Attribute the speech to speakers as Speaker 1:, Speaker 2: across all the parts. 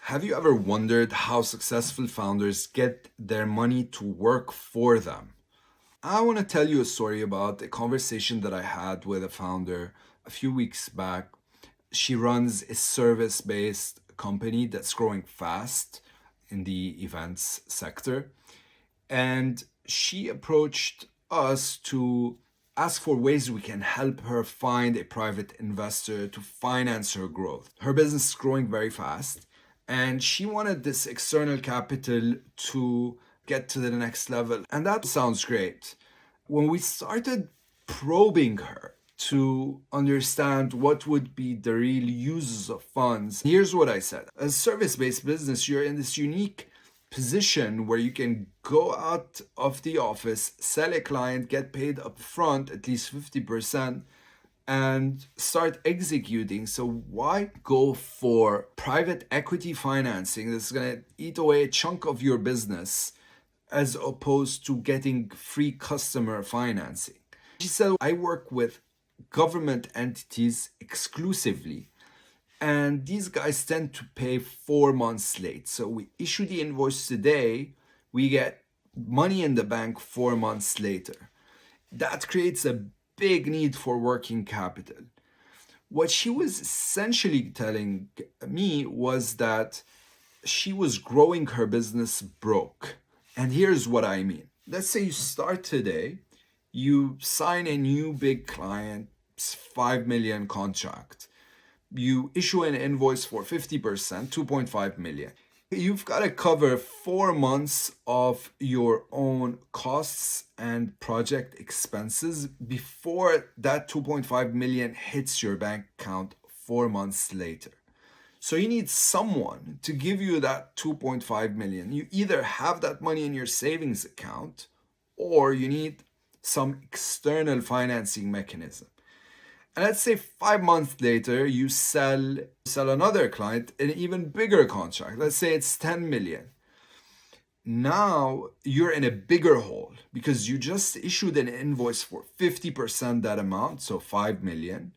Speaker 1: Have you ever wondered how successful founders get their money to work for them? I want to tell you a story about a conversation that I had with a founder a few weeks back. She runs a service based company that's growing fast in the events sector. And she approached us to ask for ways we can help her find a private investor to finance her growth. Her business is growing very fast, and she wanted this external capital to get to the next level. And that sounds great. When we started probing her to understand what would be the real uses of funds, here's what I said. As a service based business, you're in this unique position where you can go out of the office, sell a client, get paid up front at least 50%, and start executing. So why go for private equity financing that's going to eat away a chunk of your business as opposed to getting free customer financing? She said, I work with government entities exclusively, and these guys tend to pay 4 months late. So we issue the invoice today, we get money in the bank 4 months later. That creates a big need for working capital. What she was essentially telling me was that she was growing her business broke. And here's what I mean. Let's say you start today, you sign a new big client, 5 million contract. You issue an invoice for 50%, 2.5 million. You've got to cover 4 months of your own costs and project expenses before that 2.5 million hits your bank account 4 months later. So you need someone to give you that 2.5 million. You either have that money in your savings account or you need some external financing mechanism. And let's say 5 months later, you sell another client an even bigger contract. Let's say it's 10 million. Now you're in a bigger hole because you just issued an invoice for 50% that amount, so 5 million.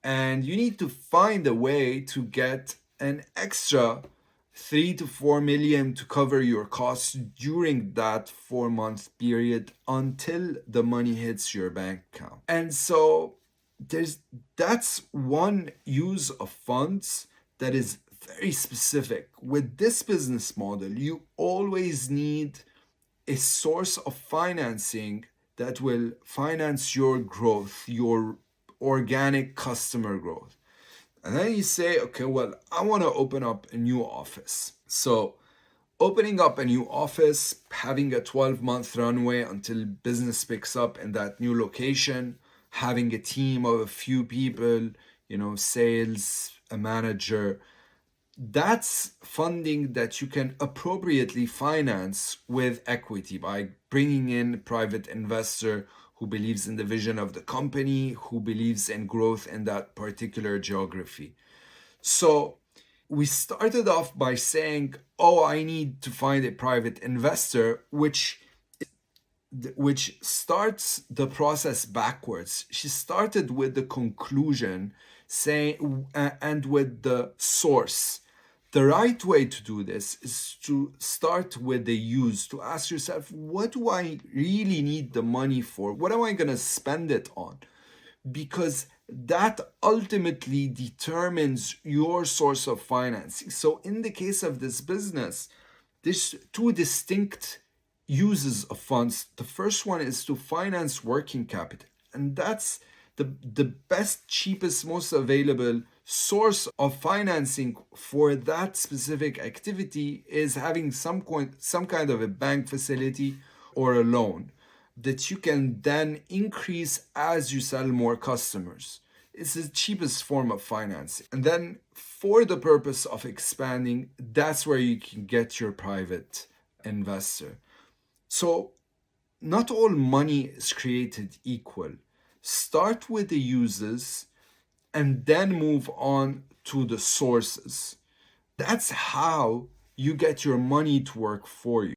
Speaker 1: And you need to find a way to get an extra 3 to 4 million to cover your costs during that 4 month period until the money hits your bank account. And so that's one use of funds that is very specific. With this business model, you always need a source of financing that will finance your growth, your organic customer growth. And then you say, okay, well, I want to open up a new office. So opening up a new office, having a 12-month runway until business picks up in that new location, having a team of a few people, sales, a manager, that's funding that you can appropriately finance with equity by bringing in a private investor who believes in the vision of the company, who believes in growth in that particular geography. So we started off by saying, oh, I need to find a private investor, which starts the process backwards. She started with the conclusion, saying, and with the source. The right way to do this is to start with the use, to ask yourself, what do I really need the money for? What am I going to spend it on? Because that ultimately determines your source of financing. So in the case of this business, there's two distinct uses of funds. The first one is to finance working capital, and that's the best, cheapest, most available source of financing for that specific activity is having some kind of a bank facility or a loan that you can then increase as you sell more customers. It's the cheapest form of financing. And then for the purpose of expanding, that's where you can get your private investor. So not all money is created equal. Start with the uses and then move on to the sources. That's how you get your money to work for you.